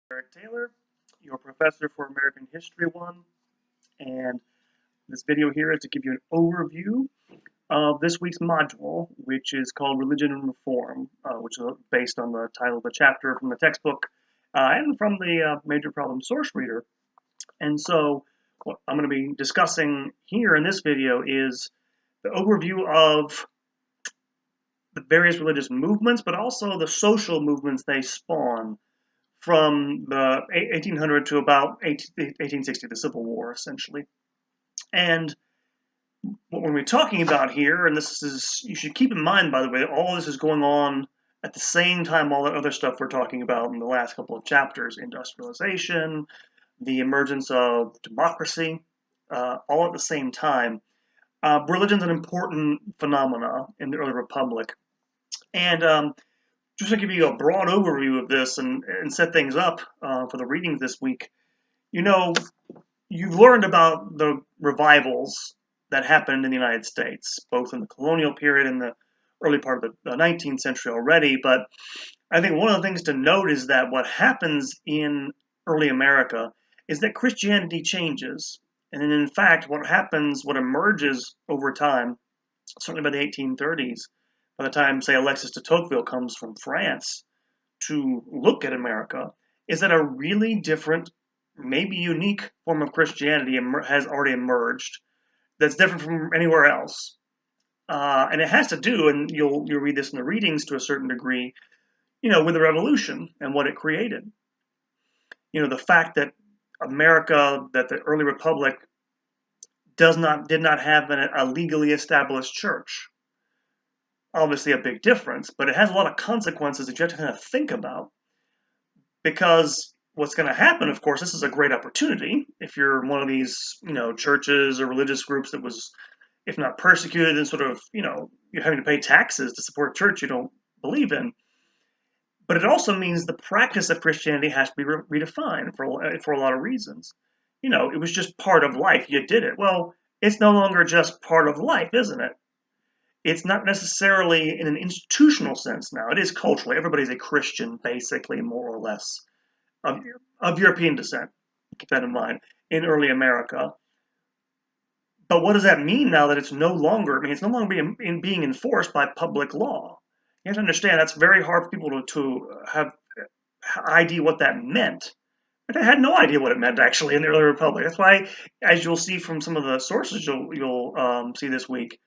Eric Taylor, your professor for American History 1, and this video here is to give you an overview of this week's module, which is called Religion and Reform, which is based on the title of the chapter from the textbook and from the Major Problem Source Reader. And so what I'm going to be discussing here in this video is the overview of the various religious movements, but also the social movements they spawn from the 1800 to about 1860, the Civil War, essentially. And what we're talking about here, and this is, you should keep in mind, by the way, that all this is going on at the same time all the other stuff we're talking about in the last couple of chapters, industrialization, the emergence of democracy, all at the same time. Religion's an important phenomena in the early republic. And just to give you a broad overview of this and set things up for the readings this week, you've learned about the revivals that happened in the United States, both in the colonial period and the early part of the 19th century already. But I think one of the things to note is that what happens in early America is that Christianity changes. And in fact, what emerges over time, certainly by the 1830s, by the time, say, Alexis de Tocqueville comes from France to look at America, is that a really different, maybe unique form of Christianity has already emerged that's different from anywhere else. And it has to do, and you'll read this in the readings to a certain degree, with the revolution and what it created. The fact that America, that the early republic did not have a legally established church. Obviously a big difference, but it has a lot of consequences that you have to kind of think about. Because what's going to happen, of course, this is a great opportunity if you're one of these, churches or religious groups that was, if not persecuted, and sort of, you're having to pay taxes to support a church you don't believe in. But it also means the practice of Christianity has to be redefined for a lot of reasons. It was just part of life. You did it. Well, it's no longer just part of life, isn't it? It's not necessarily in an institutional sense now. It is culturally. Everybody's a Christian, basically, more or less, of European descent. Keep that in mind, in early America. But what does that mean now that it's no longer being enforced by public law? You have to understand that's very hard for people to have idea what that meant. But I had no idea what it meant, actually, in the early republic. That's why, as you'll see from some of the sources you'll see this week,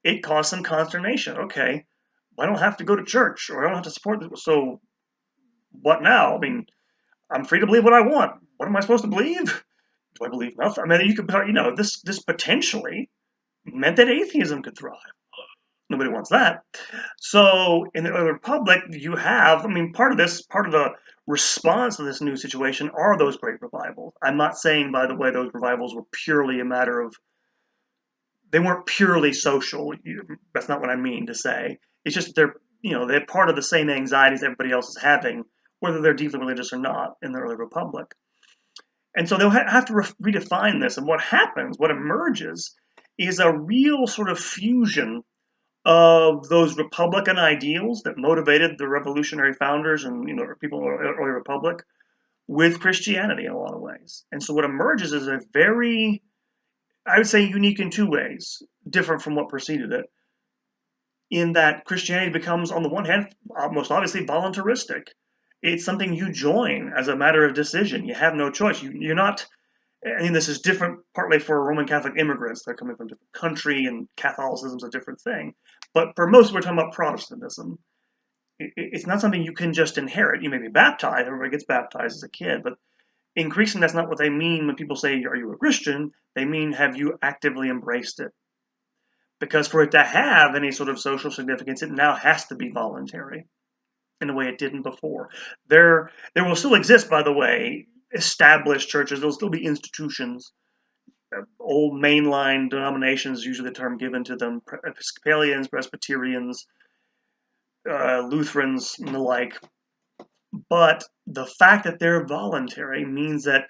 it caused some consternation. Okay, I don't have to go to church, or I don't have to support this. So what now? I mean, I'm free to believe what I want. What am I supposed to believe? Do I believe nothing? I mean, you could, this potentially meant that atheism could thrive. Nobody wants that. So in the early republic, you have, part of the response to this new situation are those great revivals. I'm not saying, by the way, those revivals were purely a matter of, they weren't purely social. That's not what I mean to say. It's just they're part of the same anxieties everybody else is having, whether they're deeply religious or not, in the early republic. And so they'll have to redefine this. And what happens, what emerges, is a real sort of fusion of those Republican ideals that motivated the revolutionary founders and people in the early republic with Christianity in a lot of ways. And so what emerges is a very, I would say, unique in two ways, different from what preceded it, in that Christianity becomes, on the one hand, most obviously voluntaristic. It's something you join as a matter of decision. You have no choice. You're not, this is different partly for Roman Catholic immigrants. They're coming from a different country, and Catholicism's a different thing. But for most, we're talking about Protestantism. It's not something you can just inherit. You may be baptized. Everybody gets baptized as a kid. But increasingly, that's not what they mean when people say, are you a Christian? They mean, have you actively embraced it? Because for it to have any sort of social significance, it now has to be voluntary in a way it didn't before. There will still exist, by the way, established churches. There'll still be institutions. Old mainline denominations is usually the term given to them. Episcopalians, Presbyterians, Lutherans, and the like. But the fact that they're voluntary means that,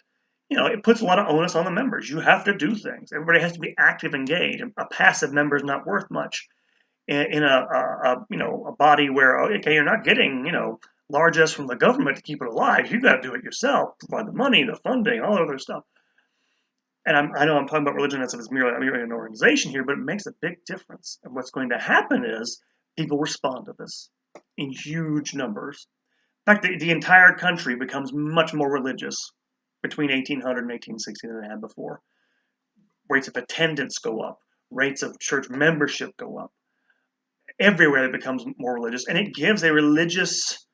it puts a lot of onus on the members. You have to do things. Everybody has to be active, engaged. A passive member is not worth much in a body where, okay, you're not getting, largesse from the government to keep it alive. You got to do it yourself, provide the money, the funding, all the other stuff. And I know I'm talking about religion as if it's merely an organization here, but it makes a big difference. And what's going to happen is people respond to this in huge numbers. In fact, the entire country becomes much more religious between 1800 and 1860 than it had before. Rates of attendance go up, rates of church membership go up. Everywhere it becomes more religious, and it gives a religious,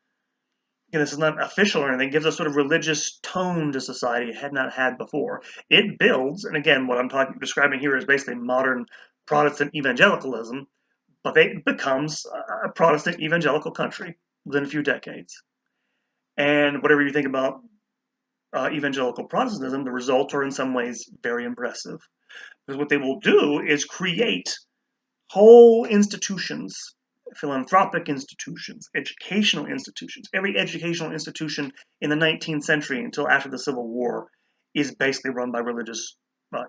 this is not official or anything, it gives a sort of religious tone to society it had not had before. It builds, and again, what I'm describing here is basically modern Protestant evangelicalism, but it becomes a Protestant evangelical country within a few decades. And whatever you think about evangelical Protestantism, the results are in some ways very impressive. Because what they will do is create whole institutions, philanthropic institutions, educational institutions. Every educational institution in the 19th century until after the Civil War is basically run by religious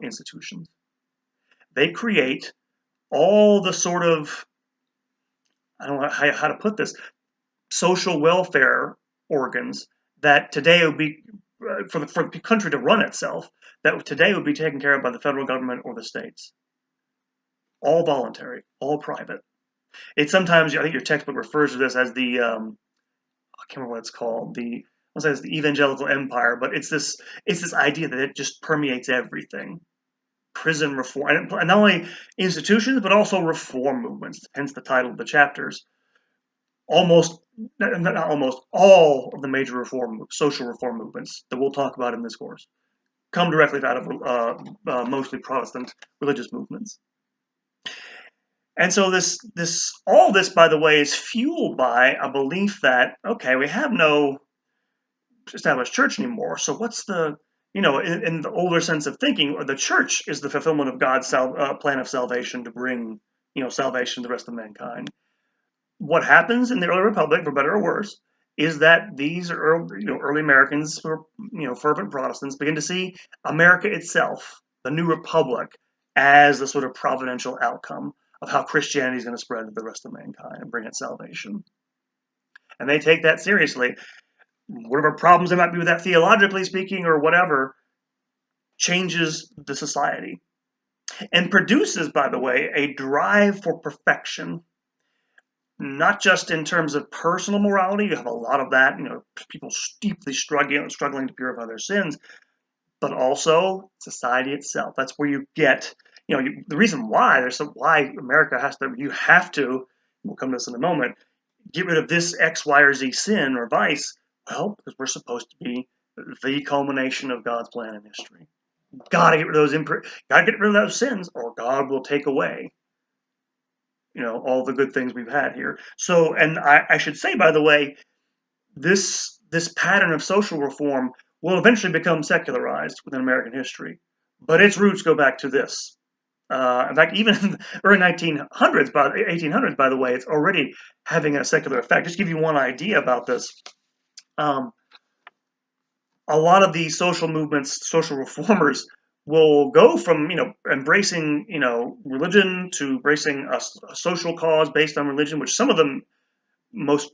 institutions. They create all the sort of, I don't know how to put this, social welfare organs that today would be, for the country to run itself, that today would be taken care of by the federal government or the states. All voluntary, all private. It's sometimes, I think your textbook refers to this as the, I can't remember what it's called, I'll say it's the evangelical empire, but it's this idea that it just permeates everything. Prison reform, and not only institutions, but also reform movements, hence the title of the chapters. Not almost, all of the major social reform movements that we'll talk about in this course come directly out of mostly Protestant religious movements. And so all this, by the way, is fueled by a belief that, okay, we have no established church anymore. So what's in the older sense of thinking, the church is the fulfillment of God's plan of salvation to bring, salvation to the rest of mankind. What happens in the early republic, for better or worse, is that these early Americans who are, fervent Protestants begin to see America itself, the new republic, as the sort of providential outcome of how Christianity is going to spread to the rest of mankind and bring it salvation. And they take that seriously. Whatever problems there might be with that theologically speaking or whatever, changes the society. And produces, by the way, a drive for perfection. Not just in terms of personal morality, you have a lot of that, people deeply struggling to purify their sins, but also society itself. That's where you get, the reason why why America you have to, we'll come to this in a moment, get rid of this X, Y, or Z sin or vice. Well, because we're supposed to be the culmination of God's plan in history. Gotta get rid of those sins, or God will take away all the good things we've had here. So, and I should say, by the way, this pattern of social reform will eventually become secularized within American history, but its roots go back to this. In fact, even in the early 1800s, by the way, it's already having a secular effect. Just to give you one idea about this, a lot of these social movements, social reformers, will go from embracing religion to embracing a social cause based on religion, which some of them, most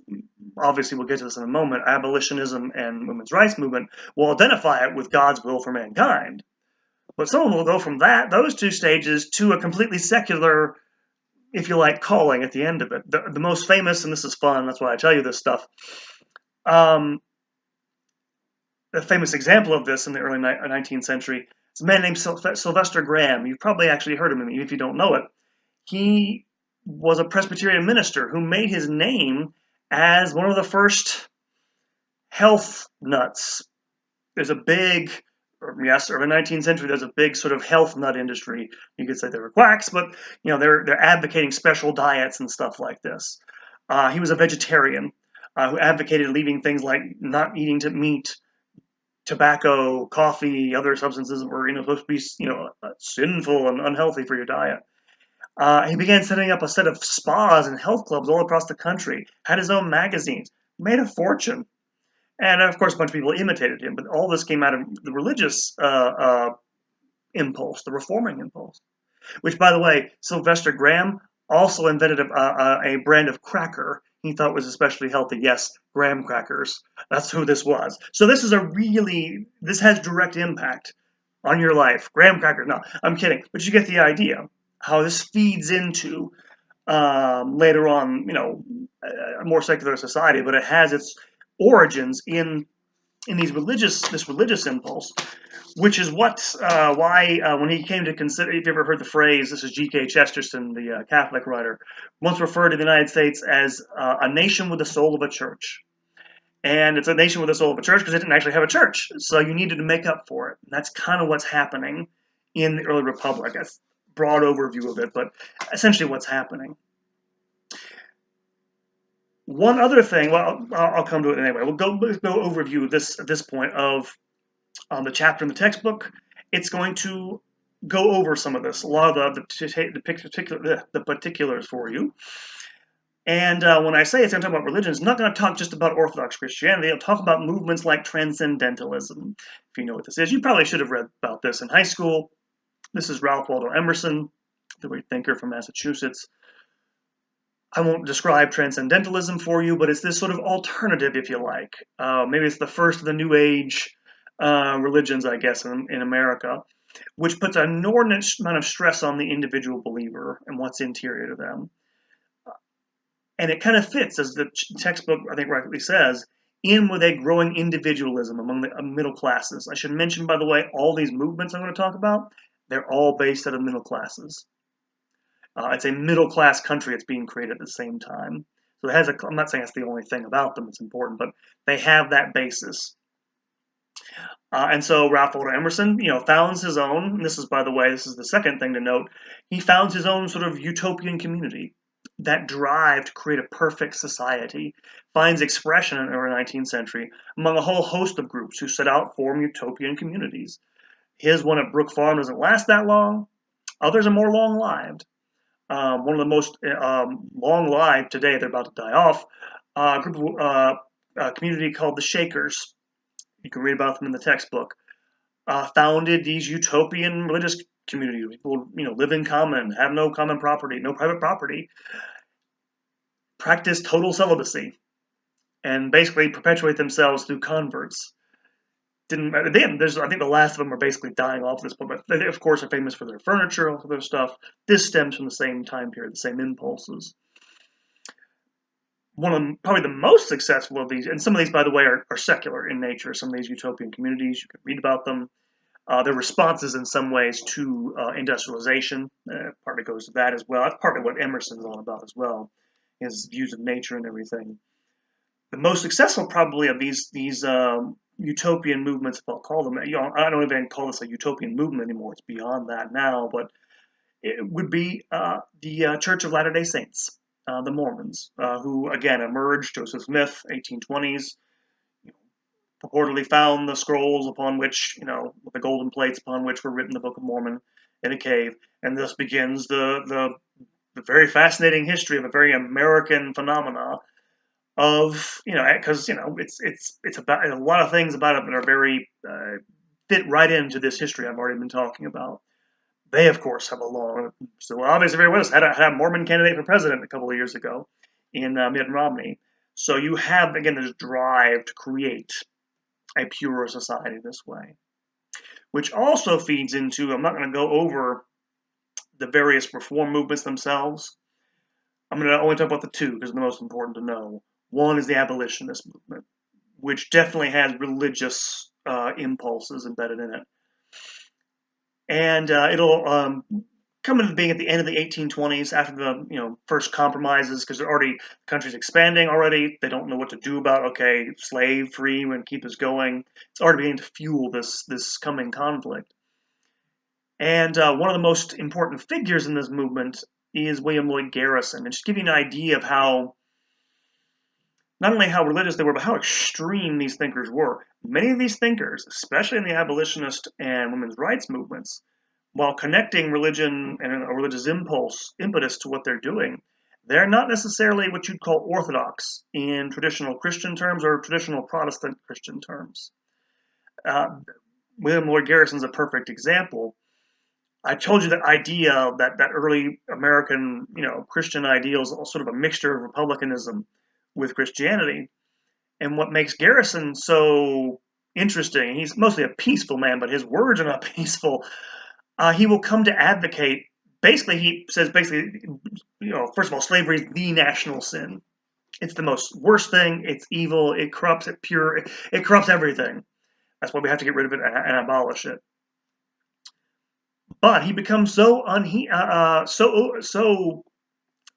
obviously, we'll get to this in a moment, abolitionism and women's rights movement, will identify it with God's will for mankind. But some of them will go from those two stages to a completely secular, if you like, calling at the end of it. The most famous, and this is fun, that's why I tell you this stuff, a famous example of this in the early 19th century is a man named Sylvester Graham. You've probably actually heard of him, even if you don't know it. He was a Presbyterian minister who made his name as one of the first health nuts. There's a big, early 19th century, there's a big sort of health nut industry. You could say they were quacks, but they're advocating special diets and stuff like this. He was a vegetarian who advocated leaving things like not eating meat, tobacco, coffee, other substances that were supposed to be sinful and unhealthy for your diet. He began setting up a set of spas and health clubs all across the country, had his own magazines, made a fortune. And of course, a bunch of people imitated him, but all this came out of the religious impulse, the reforming impulse. Which, by the way, Sylvester Graham also invented a brand of cracker. he thought was especially healthy. Yes, graham crackers. That's who this was. So this has direct impact on your life. Graham crackers. No, I'm kidding. But you get the idea how this feeds into later on, a more secular society, but it has its origins in this religious impulse, which is why when he came to consider, if you ever heard the phrase, this is G.K. Chesterton, the Catholic writer, once referred to the United States as a nation with the soul of a church. And it's a nation with the soul of a church because it didn't actually have a church, so you needed to make up for it. And that's kind of what's happening in the early republic. That's a broad overview of it, but essentially what's happening. One other thing, well, I'll come to it anyway. We'll go overview this at this point of the chapter in the textbook. It's going to go over some of this, a lot of the particulars for you. And when I say it's going to talk about religion, it's not going to talk just about Orthodox Christianity. It'll talk about movements like Transcendentalism. If you know what this is, you probably should have read about this in high school. This is Ralph Waldo Emerson, the great thinker from Massachusetts. I won't describe Transcendentalism for you, but it's this sort of alternative, if you like. Maybe it's the first of the New Age religions, I guess, in America, which puts an inordinate amount of stress on the individual believer and what's interior to them. And it kind of fits, as the textbook, I think, rightly says, in with a growing individualism among the middle classes. I should mention, by the way, all these movements I'm going to talk about, they're all based out of middle classes. It's a middle-class country that's being created at the same time. So it has I'm not saying that's the only thing about them that's important, but they have that basis. And so Ralph Waldo Emerson, founds his own, and this is, by the way, this is the second thing to note, he founds his own sort of utopian community. That drive to create a perfect society finds expression in the early 19th century among a whole host of groups who set out to form utopian communities. His one at Brook Farm doesn't last that long. Others are more long-lived. One of the most long-lived today, they're about to die off, a community called the Shakers. You can read about them in the textbook. Founded these utopian religious communities. People, live in common, have no common property, no private property, practice total celibacy, and basically perpetuate themselves through converts. I think the last of them are basically dying off this point, but they, of course, are famous for their furniture, all of their stuff. This stems from the same time period, the same impulses. One of them, probably the most successful of these, and some of these, by the way, are secular in nature. Some of these utopian communities, you can read about them. Their responses in some ways to industrialization, partly goes to that as well. That's partly what Emerson's on about as well, his views of nature and everything. The most successful, probably, of these utopian movements, if I'll call them, I don't even call this a utopian movement anymore. It's beyond that now, but it would be the Church of Latter-day Saints, the Mormons, who again emerged. Joseph Smith, 1820s, purportedly found the scrolls upon which, the golden plates upon which were written the Book of Mormon in a cave, and thus begins the very fascinating history of a very American phenomena of, because it's about a lot of things about it that are very fit right into this history I've already been talking about. They, of course, have a long, so obviously very well, had a Mormon candidate for president a couple of years ago in Mitt Romney. So you have, again, this drive to create a purer society this way, which also feeds into, I'm not going to go over the various reform movements themselves. I'm going to only talk about the two because they're the most important to know. One is the abolitionist movement, which definitely has religious impulses embedded in it. And it'll come into being at the end of the 1820s after the first compromises, because the country's expanding already. They don't know what to do about, slave free and keep this going. It's already beginning to fuel this coming conflict. And one of the most important figures in this movement is William Lloyd Garrison. And just to give you an idea of how, not only how religious they were, but how extreme these thinkers were. Many of these thinkers, especially in the abolitionist and women's rights movements, while connecting religion and a religious impetus to what they're doing, they're not necessarily what you'd call orthodox in traditional Christian terms or traditional Protestant Christian terms. William Lloyd Garrison's a perfect example. I told you that idea that early American, Christian ideals, sort of a mixture of republicanism with Christianity. And what makes Garrison so interesting, he's mostly a peaceful man, but his words are not peaceful. He will come to advocate. Basically, he says, first of all, slavery is the national sin. It's the most worst thing. It's evil. It corrupts it pure. It corrupts everything. That's why we have to get rid of it and abolish it. But he becomes so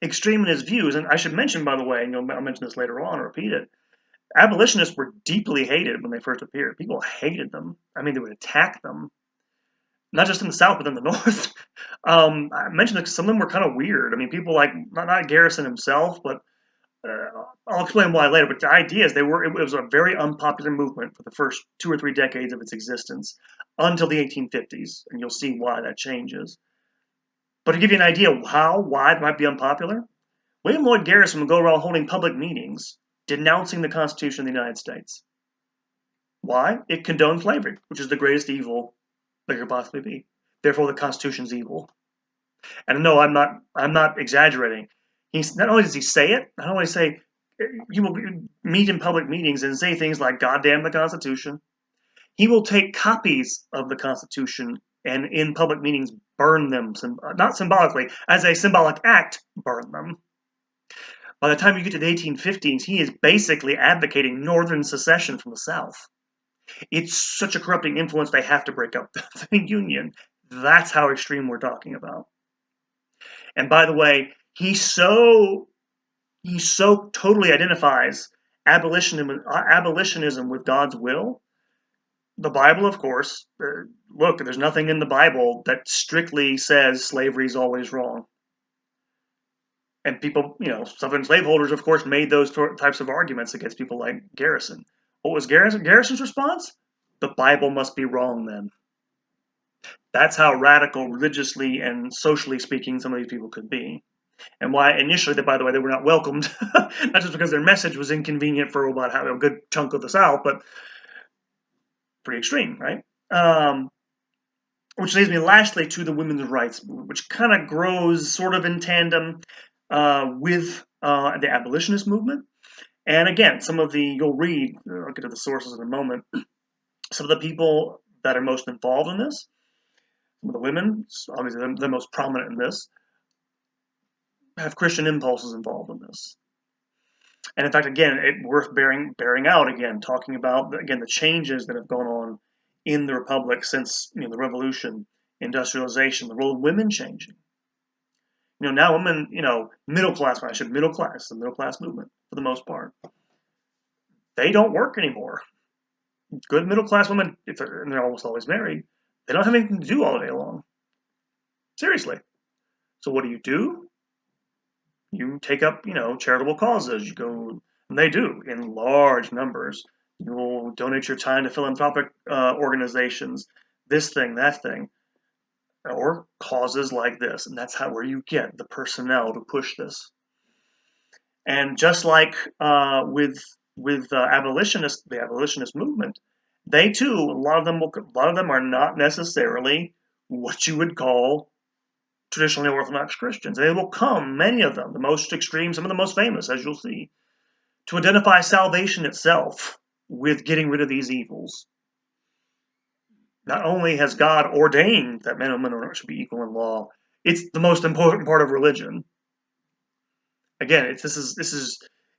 extreme in his views, and I should mention, by the way, and I'll mention this later on, repeat it. Abolitionists were deeply hated when they first appeared. People hated them. I mean, they would attack them, not just in the South, but in the North. I mentioned that some of them were kind of weird. I mean, people like not Garrison himself, but I'll explain why later. But the idea is it was a very unpopular movement for the first 2 or 3 decades of its existence until the 1850s, and you'll see why that changes. But to give you an idea of why it might be unpopular, William Lloyd Garrison would go around holding public meetings denouncing the Constitution of the United States. Why? It condoned slavery, which is the greatest evil there could possibly be. Therefore, the Constitution's evil. And no, I'm not exaggerating. Not only does he say it, not only say he will meet in public meetings and say things like "God damn the Constitution." He will take copies of the Constitution and in public meetings burn them, not symbolically, as a symbolic act, burn them. By the time you get to the 1850s, he is basically advocating Northern secession from the South. It's such a corrupting influence, they have to break up the Union. That's how extreme we're talking about. And by the way, he so totally identifies abolitionism with God's will. The Bible, of course, look, there's nothing in the Bible that strictly says slavery is always wrong. And people, Southern slaveholders, of course, made those types of arguments against people like Garrison. What was Garrison's response? The Bible must be wrong then. That's how radical, religiously and socially speaking, some of these people could be. And why initially, by the way, they were not welcomed, not just because their message was inconvenient for about a good chunk of the South, but pretty extreme, right? Which leads me lastly to the women's rights movement, which kind of grows sort of in tandem with the abolitionist movement. And again, you'll read, I'll get to the sources in a moment, some of the people that are most involved in this, some of the women, obviously the most prominent in this, have Christian impulses involved in this. And in fact, again, it's worth bearing out again, talking about, again, the changes that have gone on in the Republic since the Revolution, industrialization, the role of women changing. Now women, middle class, the middle class movement, for the most part, they don't work anymore. Good middle class women, and they're almost always married, they don't have anything to do all day long. Seriously. So what do? You take up, charitable causes. You go, and they do in large numbers. You will donate your time to philanthropic organizations, this thing, that thing, or causes like this. And that's where you get the personnel to push this. And just like with the abolitionist movement, they too, a lot of them are not necessarily what you would call traditionally Orthodox Christians. They will come, many of them, the most extreme, some of the most famous, as you'll see, to identify salvation itself with getting rid of these evils. Not only has God ordained that men and women should be equal in law, it's the most important part of religion. Again, it's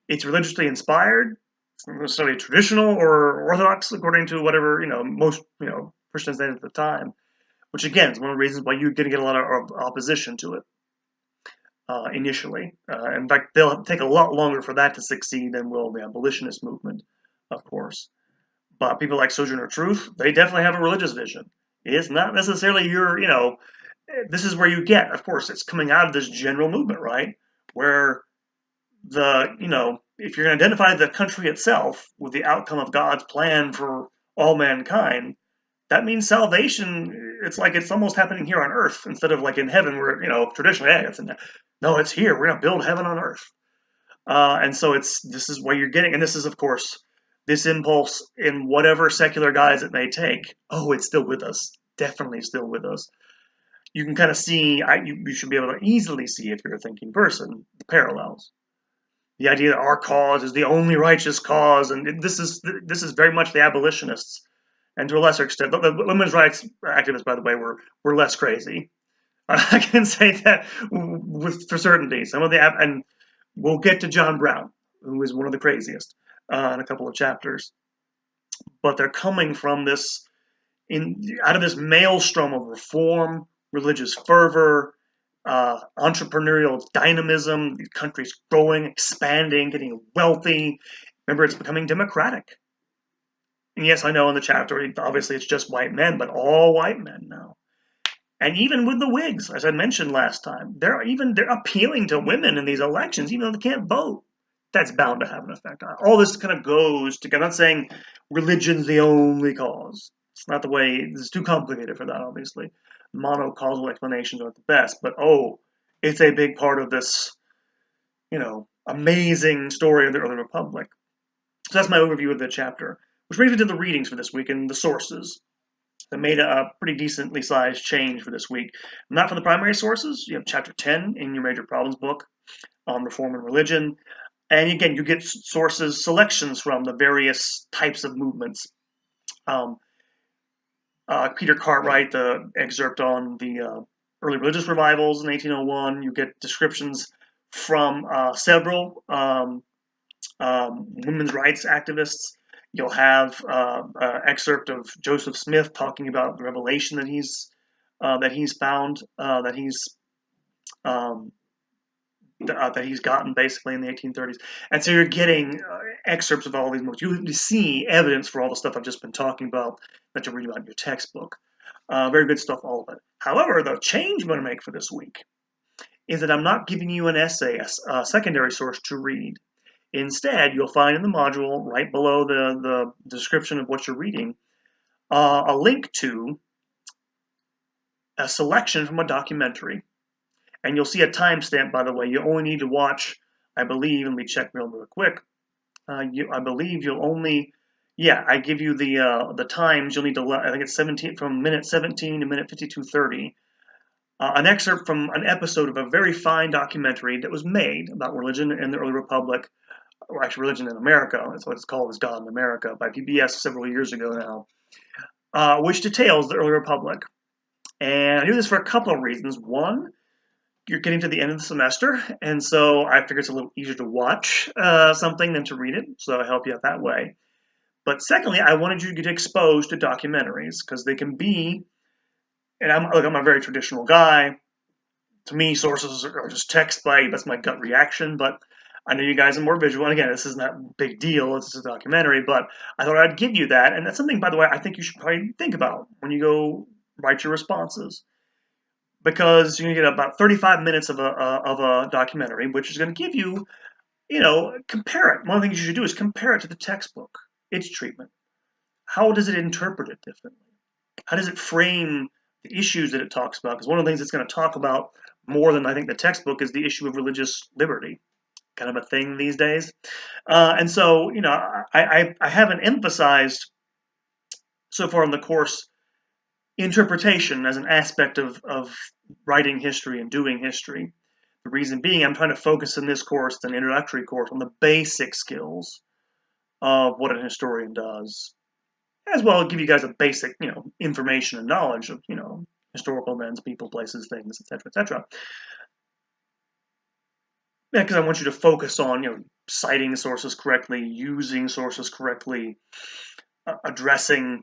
religiously inspired. It's not necessarily traditional or Orthodox, according to whatever most Christians did at the time. Which again is one of the reasons why you're going to get a lot of opposition to it initially. In fact, they'll take a lot longer for that to succeed than will the abolitionist movement, of course. But people like Sojourner Truth, they definitely have a religious vision. It's not necessarily this is where you get, of course, it's coming out of this general movement, right? Where if you're going to identify the country itself with the outcome of God's plan for all mankind, that means salvation, it's like it's almost happening here on earth instead of like in heaven where, traditionally, no, it's here. We're going to build heaven on earth. And so this is what you're getting. And this is, of course, this impulse in whatever secular guise it may take. Oh, it's still with us. Definitely still with us. You can kind of see, you should be able to easily see if you're a thinking person, the parallels. the idea that our cause is the only righteous cause, and this is very much the abolitionists, and to a lesser extent, the women's rights activists, by the way, were less crazy. I can say that for certainty. Some of the and we'll get to John Brown, who is one of the craziest in a couple of chapters, but they're coming from this out of this maelstrom of reform, religious fervor, entrepreneurial dynamism. The country's growing, expanding, getting wealthy. Remember, it's becoming democratic. And yes, I know in the chapter, obviously it's just white men, but all white men now. And even with the Whigs, as I mentioned last time, they're appealing to women in these elections, even though they can't vote. That's bound to have an effect. All this kind of goes together. I'm not saying religion's the only cause. It's not the way. It's too complicated for that, obviously. Monocausal explanations aren't the best, but it's a big part of this, amazing story of the early republic. So that's my overview of the chapter, which brings me to the readings for this week and the sources that made a pretty decently sized change for this week. Not from the primary sources. You have chapter 10 in your Major Problems book on reform and religion. And again, you get selections from the various types of movements. Peter Cartwright, the excerpt on the early religious revivals in 1801. You get descriptions from several women's rights activists. You'll have an excerpt of Joseph Smith talking about the revelation that he's found, that he's gotten basically in the 1830s. And so you're getting excerpts of all these books. You see evidence for all the stuff I've just been talking about that you read about in your textbook. Very good stuff, all of it. However, the change I'm going to make for this week is that I'm not giving you an essay, a secondary source to read. Instead, you'll find in the module, right below the description of what you're reading, a link to a selection from a documentary. And you'll see a timestamp, by the way. You only need to watch, I believe, let me check real quick. I believe you'll only, I give you the times. You'll need to, I think it's 17, from minute 17 to minute 52:30. An excerpt from an episode of a very fine documentary that was made about religion in the early republic, or actually religion in America. That's what it's called, is God in America, by PBS several years ago now, which details the early republic. And I do this for a couple of reasons. One, you're getting to the end of the semester, and so I figure it's a little easier to watch something than to read it, so I help you out that way. But secondly, I wanted you to get exposed to documentaries, because they can be, and I'm a very traditional guy. To me, sources are just text that's my gut reaction, but I know you guys are more visual, and again, this isn't that big deal, it's just a documentary, but I thought I'd give you that, and that's something, by the way, I think you should probably think about when you go write your responses. Because you're going to get about 35 minutes of a documentary, which is going to give you, compare it. One of the things you should do is compare it to the textbook, its treatment. How does it interpret it differently? How does it frame the issues that it talks about? Because one of the things it's going to talk about more than I think the textbook is the issue of religious liberty, kind of a thing these days. And so, I haven't emphasized so far in the course interpretation as an aspect of writing history and doing history. The reason being, I'm trying to focus in this course, an introductory course, on the basic skills of what a historian does, as well as give you guys a basic, information and knowledge of, historical events, people, places, things, etc., etc. Because I want you to focus on, citing sources correctly, using sources correctly, addressing,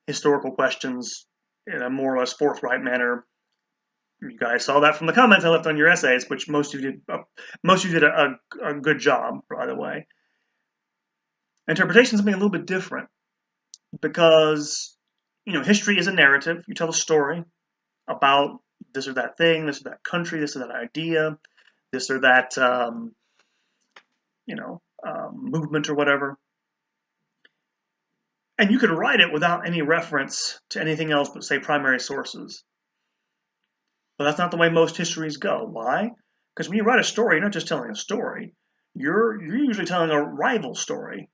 historical questions in a more or less forthright manner. You guys saw that from the comments I left on your essays, which most of you did a good job, by the way. Interpretation is something a little bit different because, history is a narrative. You tell a story about this or that thing, this or that country, this or that idea, this or that, movement or whatever. And you could write it without any reference to anything else but, say, primary sources. But that's not the way most histories go. Why? Because when you write a story, you're not just telling a story. You're usually telling a rival story,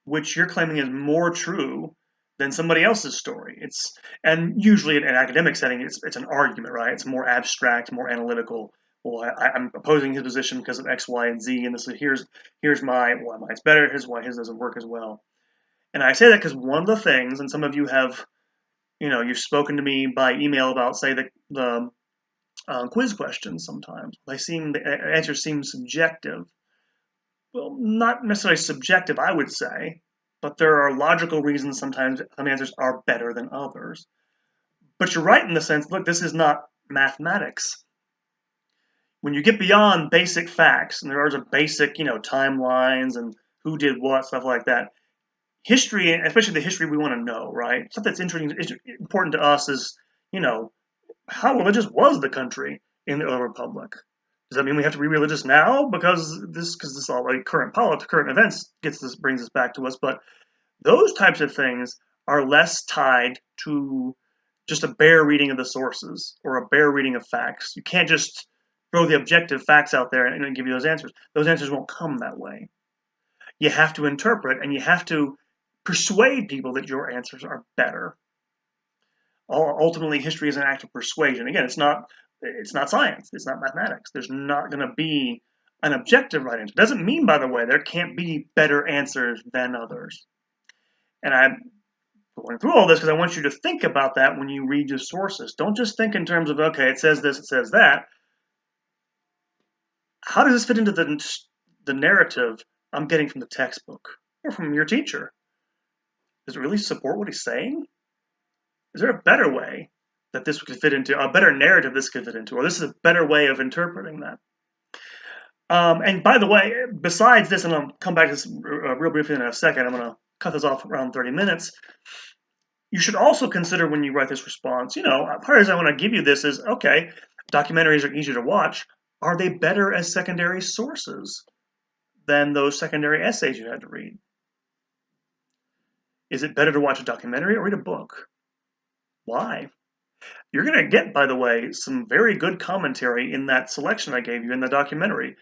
which you're claiming is more true than somebody else's story. And usually in an academic setting, it's an argument, right? It's more abstract, more analytical. well, I'm opposing his position because of X, Y, and Z, and this is here's why mine's better, here's why his doesn't work as well. And I say that because one of the things, and some of you have, you've spoken to me by email about, say, the quiz questions sometimes. The answers seem subjective. Well, not necessarily subjective, I would say, but there are logical reasons sometimes some answers are better than others. But you're right in the sense, look, this is not mathematics. When you get beyond basic facts, and there are basic, timelines and who did what, stuff like that, history, especially the history we want to know, right? Stuff that's interesting, important to us is, how religious was the country in the early republic? Does that mean we have to be religious now because this all like current politics, current events brings us back to us? But those types of things are less tied to just a bare reading of the sources or a bare reading of facts. You can't just throw the objective facts out there and give you those answers. Those answers won't come that way. You have to interpret and you have to persuade people that your answers are better. Ultimately, history is an act of persuasion. Again, it's not science. It's not mathematics. There's not going to be an objective right answer. It doesn't mean, by the way, there can't be better answers than others. And I'm going through all this because I want you to think about that when you read your sources. Don't just think in terms of, okay, it says this, it says that. How does this fit into the narrative I'm getting from the textbook or from your teacher? Does it really support what he's saying? Is there a better way that this could fit into, a better narrative this could fit into, or this is a better way of interpreting that? And by the way, besides this, and I'll come back to this real briefly in a second, I'm going to cut this off around 30 minutes. You should also consider when you write this response, part of the reason I want to give you this is, okay, documentaries are easier to watch. Are they better as secondary sources than those secondary essays you had to read? Is it better to watch a documentary or read a book? Why? You're going to get, by the way, some very good commentary in that selection I gave you in the documentary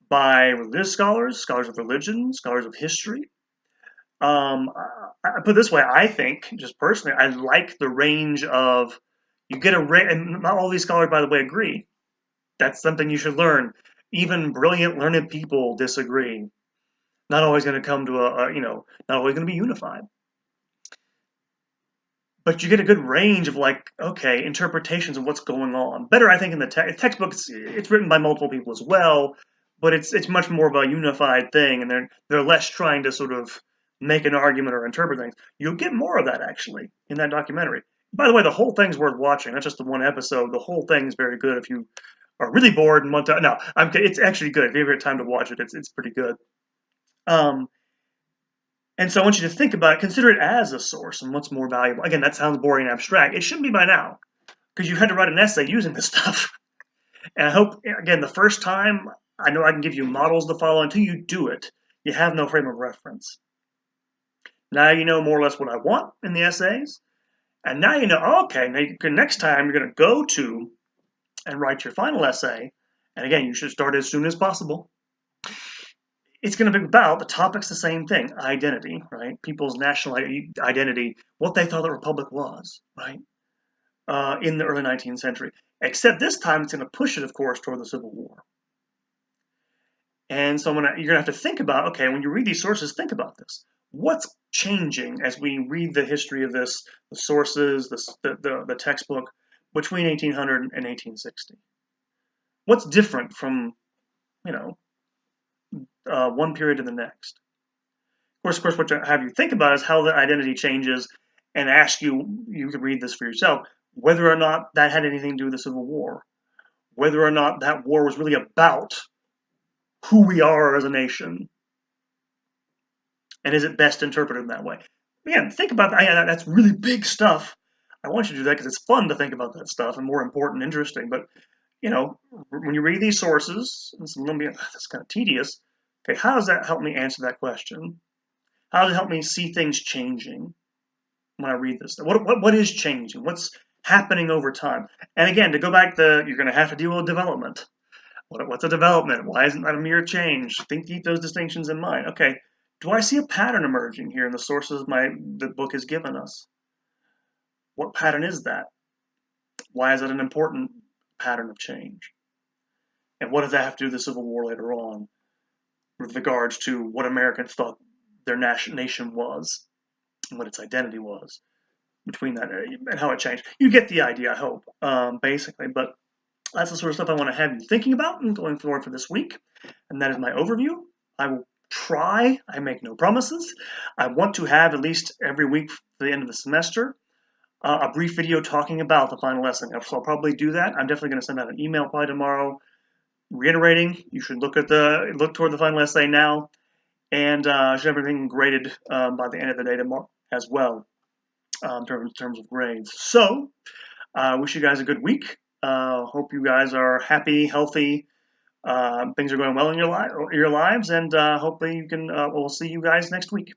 by religious scholars, scholars of religion, scholars of history. I put it this way, I think, just personally, I like the range of, and not all these scholars, by the way, agree. That's something you should learn. Even brilliant, learned people disagree. Not always going to come to not always going to be unified. But you get a good range of interpretations of what's going on. Better, I think, in the textbook. It's written by multiple people as well, but it's much more of a unified thing, and they're less trying to sort of make an argument or interpret things. You'll get more of that actually in that documentary. By the way, the whole thing's worth watching, not just the one episode. The whole thing's very good if you are really bored and want to. No, it's actually good. If you ever have time to watch it, it's pretty good. And so I want you to think about it, consider it as a source and what's more valuable. Again, that sounds boring and abstract. It shouldn't be by now, because you had to write an essay using this stuff. And I hope, again, the first time, I know I can give you models to follow. Until you do it, you have no frame of reference. Now you know more or less what I want in the essays. And now you know, okay, next time you're going to go to and write your final essay. And again, you should start as soon as possible. It's going to be about, the topic's the same thing, identity, right? People's national identity, what they thought the Republic was, right? In the early 19th century. Except this time it's going to push it, of course, toward the Civil War. And so you're going to have to think about, okay, when you read these sources, think about this. What's changing as we read the history of this, the sources, the textbook, between 1800 and 1860? What's different from, one period to the next? Of course, what I have you think about is how the identity changes, and ask you can read this for yourself, whether or not that had anything to do with the Civil War, whether or not that war was really about who we are as a nation, and is it best interpreted in that way? Again, think about that. That's really big stuff. I want you to do that because it's fun to think about that stuff and more important, interesting. But when you read these sources, and some of them be, that's kind of tedious. Okay, how does that help me answer that question? How does it help me see things changing when I read this? What is changing? What's happening over time? And again, to go back you're going to have to deal with development. What's a development? Why isn't that a mere change? Keep those distinctions in mind. Okay, do I see a pattern emerging here in the sources the book has given us? What pattern is that? Why is that an important pattern of change? And what does that have to do with the Civil War later on with regards to what Americans thought their nation was and what its identity was between that and how it changed. You get the idea, I hope, basically. But that's the sort of stuff I want to have you thinking about and going forward for this week. And that is my overview. I will try, I make no promises. I want to have at least every week for the end of the semester a brief video talking about the final lesson. So I'll probably do that. I'm definitely going to send out an email probably tomorrow reiterating you should look toward the final essay now, and should have everything graded by the end of the day tomorrow as well, in terms of grades. So wish you guys a good week. Hope you guys are happy, healthy. Things are going well in your lives, and hopefully you can. We'll see you guys next week.